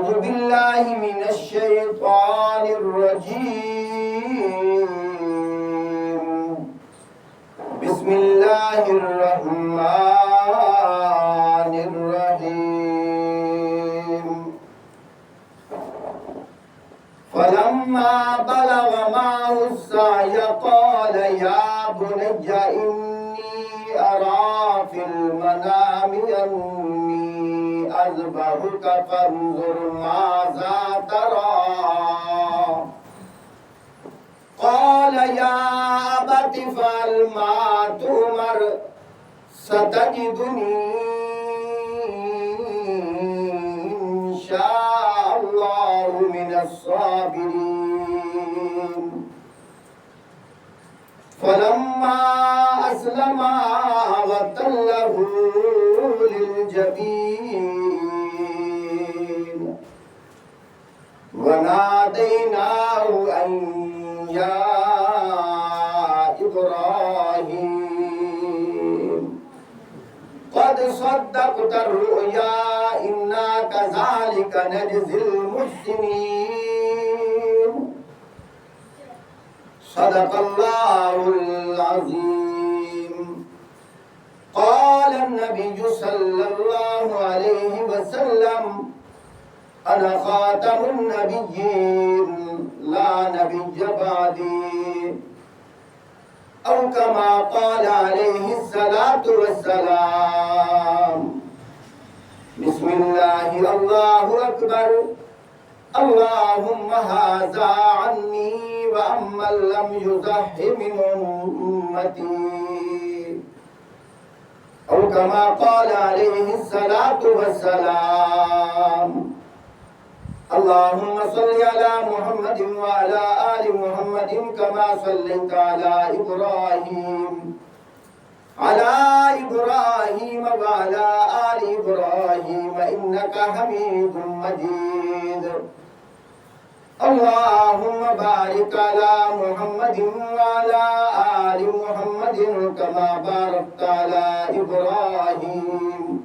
أعوذ بالله من الشيطان الرجيم. بسم الله الرحمن الرحيم. فلما بلغ معه السعي قال يا بني إني أرى في المنام أني أذبحك فانظر ماذا ترى. قال يا أبت افعل ما تؤمر ستجدني إن شاء الله من الصابرين. فلما أسلما وتله للجبين وناديناه أن يا إبراهيم قد صدقت الرؤيا إنا كذلك نجزي المحسنين. صدق الله العظيم. قال النبي صلى الله عليه وسلم أنا خاتم النبيين لا نبي بعدي، أو كما قال عليه الصلاة والسلام. بسم الله الله أكبر. اللهم هذا عني وأمن لم يزح من أمتي، أو كما قال عليه الصلاة والسلام. اللهم صل على محمد وعلى آل محمد كما صليت على إبراهيم وعلى آل إبراهيم إنك حميد مجيد. اللهم بارك على محمد وعلى آل محمد كما باركت على إبراهيم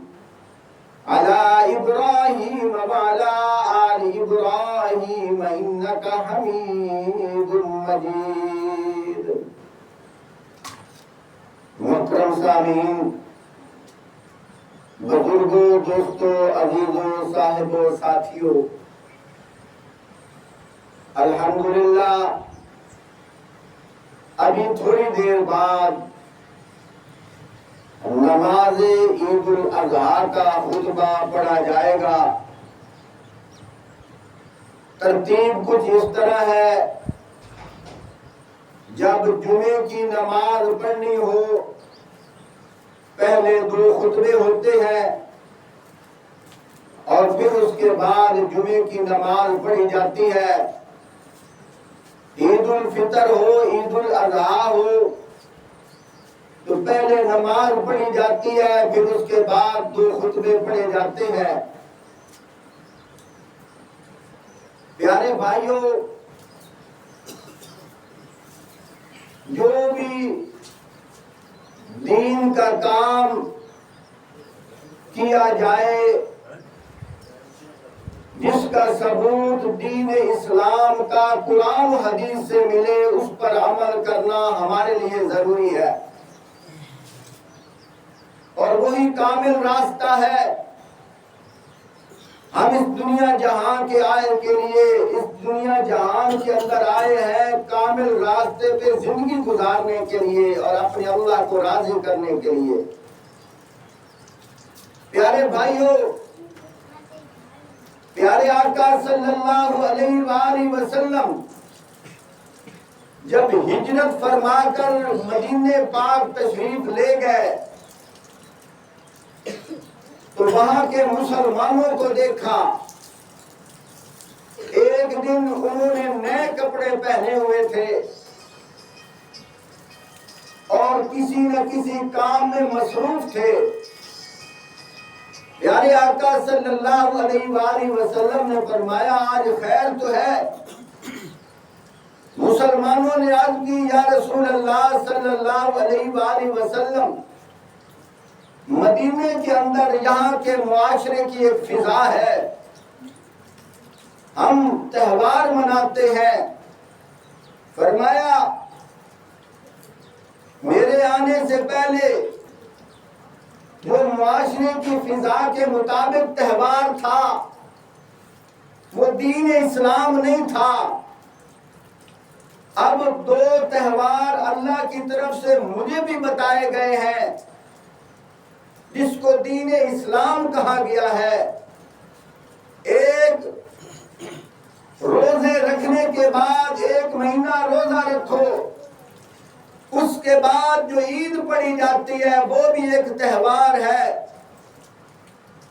وعلى آل إبراهيم إنك حميد مجيد. محترم سامعین، بزرگوں، دوستوں، عزیزوں، صاحبوں، ساتھیوں، الحمدللہ ابھی تھوڑی دیر بعد نماز عید الاضحیٰ کا خطبہ پڑھا جائے گا۔ ترتیب کچھ اس طرح ہے، جب جمعے کی نماز پڑھنی ہو پہلے 2 خطبے ہوتے ہیں اور پھر اس کے بعد جمعے کی نماز پڑھی جاتی ہے۔ عید الفطر ہو، عید الاضحیٰ ہو تو پہلے نماز پڑھی جاتی ہے، پھر اس کے بعد 2 خطبے پڑھے جاتے ہیں۔ پیارے بھائیوں، جو بھی دین کا کام کیا جائے، جس کا ثبوت دین اسلام کا قرآن و حدیث سے ملے، اس پر عمل کرنا ہمارے لیے ضروری ہے، اور وہی کامل راستہ ہے۔ ہم اس دنیا جہان کے لیے اس دنیا جہان کے اندر آئے ہیں کامل راستے پہ زندگی گزارنے کے لیے اور اپنے اللہ کو راضی کرنے کے لیے۔ پیارے بھائیوں، پیارے آقا صلی اللہ علیہ وآلہ وسلم جب ہجرت فرما کر مدینہ پاک تشریف لے گئے تو وہاں کے مسلمانوں کو دیکھا۔ ایک دن انہوں نے نئے کپڑے پہنے ہوئے تھے اور کسی نہ کسی کام میں مصروف تھے۔ پیارے آقا صلی اللہ علیہ وآلہ وسلم نے فرمایا آج خیر تو ہے۔ مسلمانوں نے عرض کی یا رسول اللہ صلی اللہ علیہ وآلہ وسلم، مدینے کے اندر یہاں کے معاشرے کی ایک فضا ہے، ہم تہوار مناتے ہیں. فرمایا میرے آنے سے پہلے جو معاشرے کی فضا کے مطابق تہوار تھا وہ دین اسلام نہیں تھا. اب 2 تہوار اللہ کی طرف سے مجھے بھی بتائے گئے ہیں جس کو دین اسلام کہا گیا ہے. ایک روزے رکھنے کے بعد 1 مہینہ روزہ رکھو، اس کے بعد جو عید پڑھی جاتی ہے وہ بھی ایک تہوار ہے.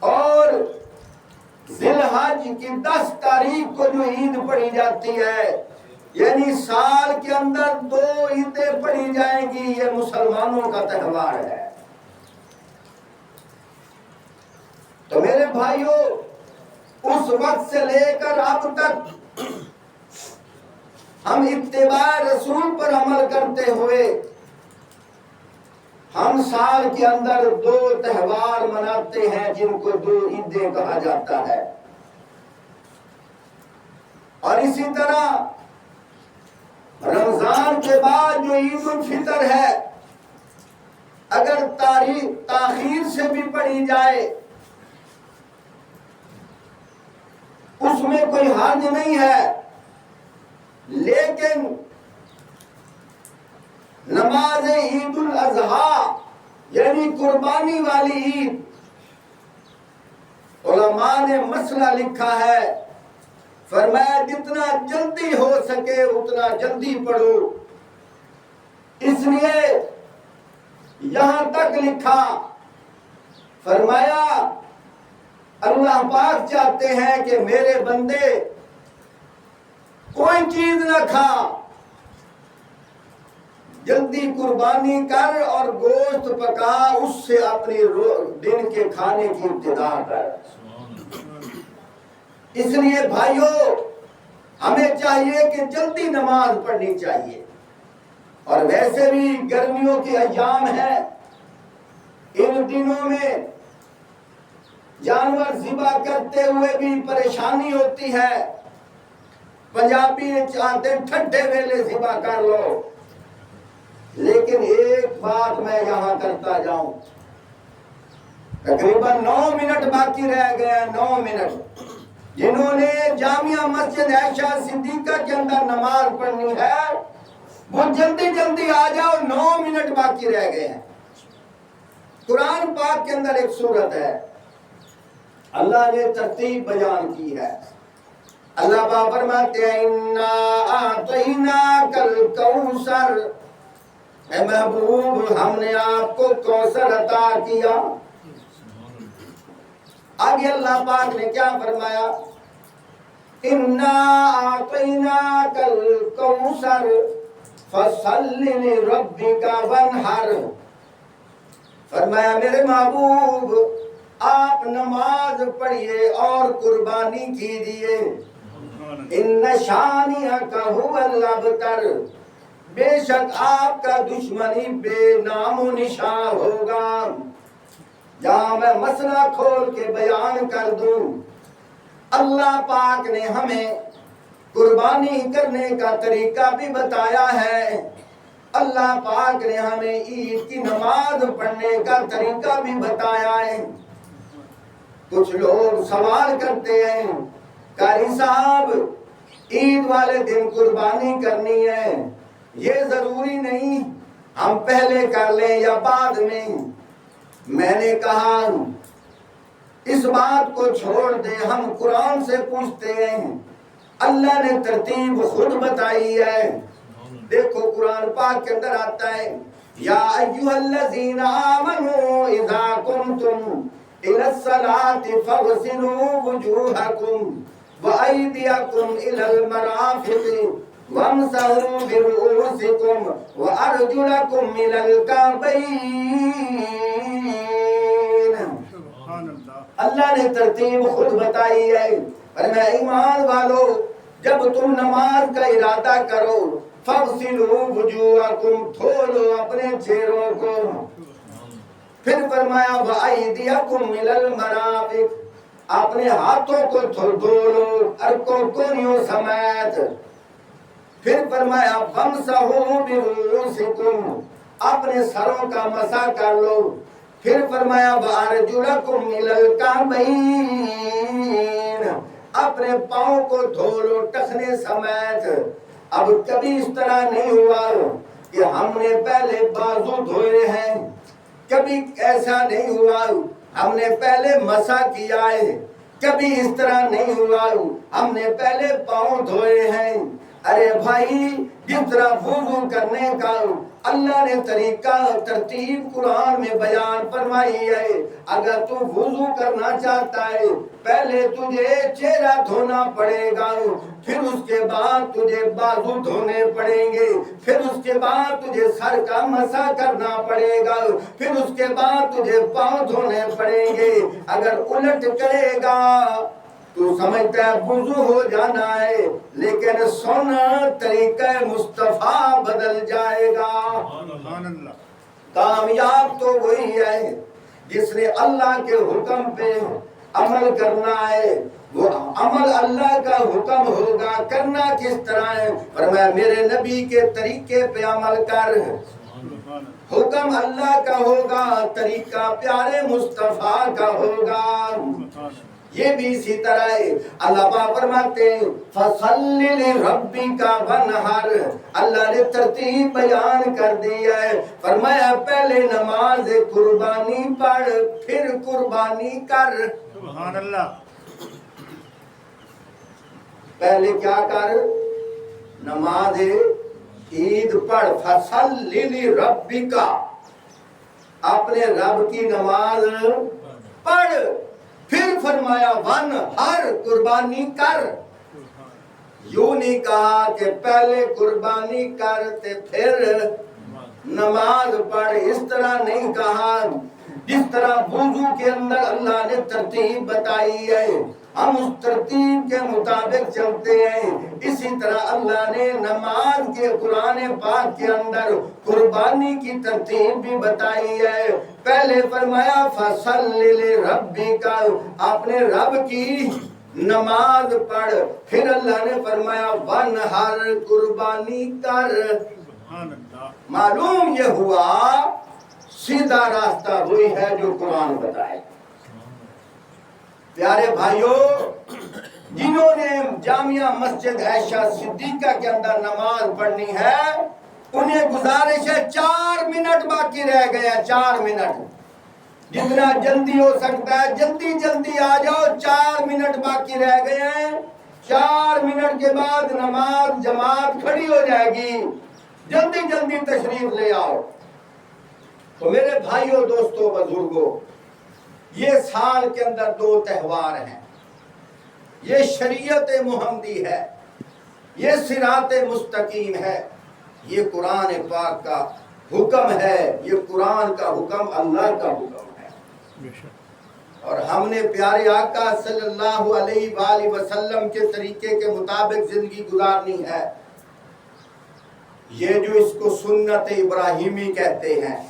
اور ذی الحج کی 10 تاریخ کو جو عید پڑھی جاتی ہے، یعنی سال کے اندر 2 عیدیں پڑھی جائیں گی، یہ مسلمانوں کا تہوار ہے. تو میرے بھائیوں، اس وقت سے لے کر اب تک ہم اتباع رسول پر عمل کرتے ہوئے ہم سال کے اندر 2 تہوار مناتے ہیں جن کو 2 عیدیں کہا جاتا ہے. اور اسی طرح رمضان کے بعد جو عید الفطر ہے، اگر تاخیر سے بھی پڑھی جائے اس میں کوئی حرج نہیں ہے، لیکن نماز عید الاضحیٰ یعنی قربانی والی عید، علماء نے مسئلہ لکھا ہے، فرمایا جتنا جلدی ہو سکے اتنا جلدی پڑھو. اس لیے یہاں تک لکھا، فرمایا اللہ پاک چاہتے ہیں کہ میرے بندے کوئی چیز نہ کھا، جلدی قربانی کر اور گوشت پکا، اس سے اپنی دن کے کھانے کی ابتدا کر. اس لیے بھائیوں، ہمیں چاہیے کہ جلدی نماز پڑھنی چاہیے. اور ویسے بھی گرمیوں کے ایام ہیں، ان دنوں میں جانور ذبح کرتے ہوئے بھی پریشانی ہوتی ہے. پنجابی چاہتے ہیں ٹھنڈے ویلے ذبح کر لو، لیکن ایک بات میں یہاں کرتا جاؤں، تقریباً 9 منٹ باقی رہ گئے ہیں. 9 منٹ جنہوں نے جامعہ مسجد عائشہ صدیقہ کے اندر نماز پڑھنی ہے وہ جلدی جلدی آ جاؤ، 9 منٹ باقی رہ گئے ہیں. قرآن پاک کے اندر ایک سورت ہے، اللہ نے ترتیب بیان کی ہے. اللہ پاک فرماتے ہیں اِنَّا أَعْطَيْنَاكَ الْكَوْثَرَ، اے محبوب ہم نے آپ کو کوثر عطا کیا. آگے اللہ پاک نے کیا فرمایا؟ اِنَّا أَعْطَيْنَاكَ الْكَوْثَرَ فَصَلِّ لِرَبِّكَ وَانْحَرْ. فرمایا میرے محبوب آپ نماز پڑھیے اور قربانی کیجیے. ان شانئک ھو الابتر، بے شک آپ کا دشمنی بے نام و نشان ہوگا. جہاں میں مسئلہ کھول کے بیان کر دوں، اللہ پاک نے ہمیں قربانی کرنے کا طریقہ بھی بتایا ہے. اللہ پاک نے ہمیں عید کی نماز پڑھنے کا طریقہ بھی بتایا ہے. کچھ لوگ سوال کرتے ہیں قاری صاحب عید والے دن قربانی کرنی ہے، یہ ضروری نہیں، ہم پہلے کر لیں یا بعد میں. میں نے کہا اس بات کو چھوڑ دیں، ہم قرآن سے پوچھتے ہیں. اللہ نے ترتیب خود بتائی ہے. دیکھو قرآن پاک کے اندر آتا ہے یا ایھا الذین آمنوا اذا قمتم الى الصلاة فاغسلوا وجوہکم وأيديكم إلى المرافق وامسحوا برؤوسكم وأرجلكم إلى الكعبين. اللہ نے ترتیب خود بتائی ہے. فرمایا ایمان والو جب تم نماز کا ارادہ کرو فاغسلوا وجوہکم، دھو لو اپنے چہروں کو. پھر فرمایا وأيديكم إلى المرافق، اپنے ہاتھوں کو دھو لو ارکوں کونیوں سمیت. پھر فرمایا وَامْسَحُوا بِرُؤُوسِكُمْ اپنے سروں کا مسح کر لو. پھر فرمایا وَأَرْجُلَكُمْ إِلَى الْكَعْبَيْنِ اپنے پاؤں کو دھو لو ٹخنے سمیت. اب کبھی اس طرح نہیں ہوا کہ ہم نے پہلے بازو دھوئے ہیں, کبھی ایسا نہیں ہوا ہم نے پہلے مسح کیا ہے, کبھی اس طرح نہیں ہوا ہم نے پہلے پاؤں دھوئے ہیں. ارے بھائی جس طرح وضو کرنے کا اللہ نے طریقہ ترتیب قرآن میں بیان فرمائی ہے, اگر تو وضو کرنا چاہتا ہے پہلے تجھے چہرہ دھونا پڑے گا, پھر اس کے بعد تجھے بازو دھونے پڑیں گے, پھر اس کے بعد تجھے سر کا مسح کرنا پڑے گا, پھر اس کے بعد تجھے پاؤں دھونے پڑیں گے. اگر الٹ کرے گا تو سمجھتا ہے وضو ہو جانا ہے, لیکن سن طریقہ مصطفیٰ بدل جائے گا. کامیاب تو وہی ہے جس نے اللہ کے حکم پہ عمل کرنا ہے. وہ عمل اللہ کا حکم ہوگا, کرنا کس طرح ہے؟ فرمایا میرے نبی کے طریقے پہ عمل کر. حکم اللہ کا ہوگا, طریقہ پیارے مصطفیٰ کا ہوگا. یہ بھی اسی طرح ہے. اللہ پاک فرماتے ہیں فَصَلِّ لِرَبِّكَ وَانْحَرْ اللہ نے ترتیب بیان کر دی ہے. فرمایا پہلے نماز قربانی پڑھ پھر قربانی کر. سبحان اللہ. پہلے کیا کر؟ نماز عید پڑھ. فَصَلِّ لِرَبِّكَ اپنے رب کی نماز پڑھ. پھر فرمایا وَانْحَرْ قربانی کر. یوں نہیں کہا کہ پہلے قربانی کرتے پھر نماز پڑھ, اس طرح نہیں کہا. جس طرح وضو کے اندر اللہ نے ترتیب بتائی ہے ہم اس ترتیب کے مطابق چلتے ہیں, اسی طرح اللہ نے نماز کے قرآن پاک کے اندر قربانی کی ترتیب بھی بتائی ہے. پہلے فرمایا فَصَلِّ لِرَبِّكَ اپنے رب کی نماز پڑھ. پھر اللہ نے فرمایا وَانْحَرْ قربانی کر. معلوم یہ ہوا سیدھا راستہ وہی ہے جو قرآن بتائے. پیارے بھائیوں, جنہوں نے جامعہ مسجد عائشہ صدیقہ کے اندر نماز پڑھنی ہے انہیں گزارش ہے 4 منٹ باقی رہ گیا. 4 منٹ جتنا جلدی ہو سکتا ہے جلدی جلدی آ جاؤ. 4 منٹ باقی رہ گئے ہیں. 4 منٹ کے بعد نماز جماعت کھڑی ہو جائے گی. جلدی جلدی تشریف لے آؤ. تو میرے بھائیوں دوستوں بزرگوں, یہ سال کے اندر 2 تہوار ہیں. یہ شریعت محمدی ہے, یہ صراط مستقیم ہے, یہ قرآن پاک کا حکم ہے, یہ قرآن کا حکم اللہ کا حکم ہے. اور ہم نے پیارے آقا صلی اللہ علیہ وآلہ وسلم کے طریقے کے مطابق زندگی گزارنی ہے. یہ جو اس کو سنت ابراہیمی کہتے ہیں,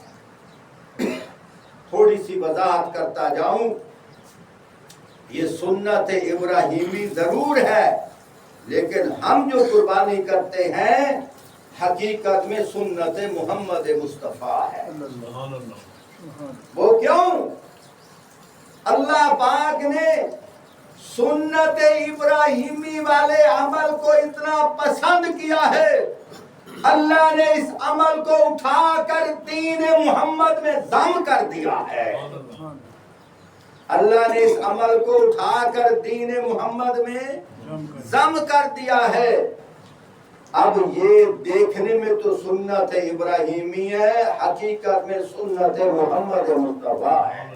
تھوڑی سی وضاحت کرتا جاؤں. یہ سنت ابراہیمی ضرور ہے, لیکن ہم جو قربانی کرتے ہیں حقیقت میں سنت محمد مصطفیٰ ہے. وہ کیوں؟ اللہ پاک نے سنت ابراہیمی والے عمل کو اتنا پسند کیا ہے, اللہ نے اس عمل کو اٹھا کر دین محمد میں ضم کر دیا ہے. اللہ نے اس عمل کو اٹھا کر دین محمد میں ضم کر دیا ہے. اب یہ دیکھنے میں تو سنت ابراہیمی ہے, حقیقت میں سنت محمد مصطفیٰ ہے.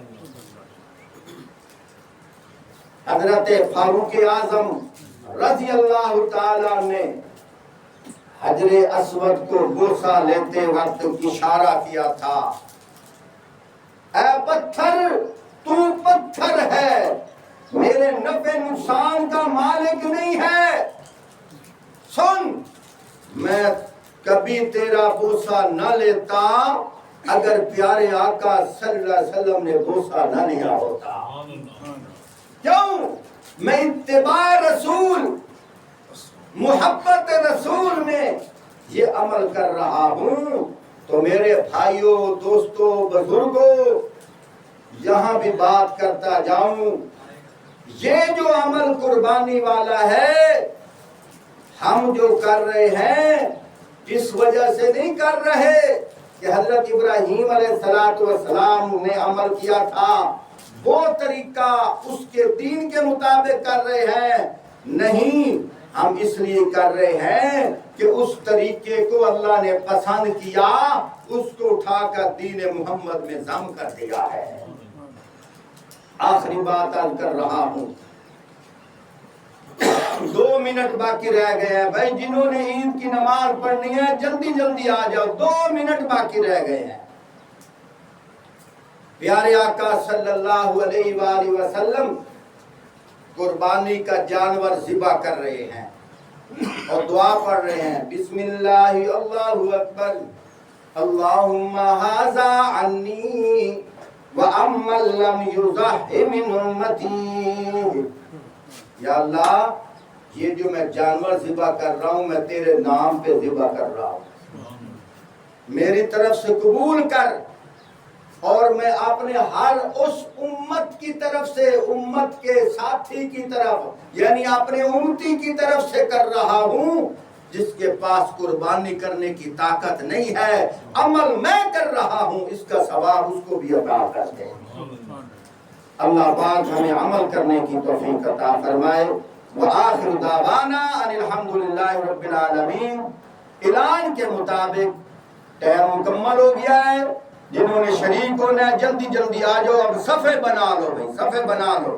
حضرت فاروق اعظم رضی اللہ تعالیٰ نے حجر اسود کو بوسہ لیتے وقت اشارہ کیا تھا, اے پتھر تو پتھر ہے, میرے نفع نقصان کا مالک نہیں ہے. سن, میں کبھی تیرا بوسہ نہ لیتا اگر پیارے آقا صلی اللہ علیہ وسلم نے بوسہ نہ لیا ہوتا. کیوں؟ میں اتباع رسول، محبت رسول میں یہ عمل کر رہا ہوں۔ تو میرے بھائیوں، دوستوں، بزرگوں، یہاں بھی بات کرتا جاؤں، یہ جو عمل قربانی والا ہے ہم جو کر رہے ہیں اس وجہ سے نہیں کر رہے کہ حضرت ابراہیم علیہ السلام نے عمل کیا تھا وہ طریقہ اس کے دین کے مطابق کر رہے ہیں، نہیں، ہم اس لیے کر رہے ہیں کہ اس طریقے کو اللہ نے پسند کیا، اس کو اٹھا کر دین محمد میں ضم کر دیا ہے۔ آخری بات عرض کر رہا ہوں، 2 منٹ باقی رہ گئے ہیں، بھائی جنہوں نے عید کی نماز پڑھنی ہے جلدی جلدی آ جاؤ، 2 منٹ باقی رہ گئے ہیں۔ پیارے آقا صلی اللہ علیہ وآلہ وسلم قربانی کا جانور ذبح کر رہے ہیں اور دعا پڑھ رہے ہیں، بسم اللہ اللہ اکبر، اللہم ھذا عنی وَأَمَّن لَّمْ يُضَحِّ مِنْ أُمَّتِي، یا اللہ یہ جو میں جانور ذبح کر رہا ہوں میں تیرے نام پہ ذبح کر رہا ہوں، میری طرف سے قبول کر، اور میں اپنے ہر اس امت کی طرف سے، امت کے ساتھی کی طرف، یعنی اپنے امتی کی طرف سے کر رہا ہوں جس کے پاس قربانی کرنے کی طاقت نہیں ہے، عمل میں کر رہا ہوں، اس کا ثواب اس کو بھی عطا کر دے۔ اللہ پاک ہمیں عمل کرنے کی توفیق عطا فرمائے۔ وآخر دعوانا ان الحمدللہ رب العالمین۔ اعلان کے مطابق ٹائم مکمل ہو گیا ہے، جنہوں نے شریک ہونا ہے جلدی جلدی آ جاؤ، اب صفحے بنا لو، بھائی صفحے بنا لو۔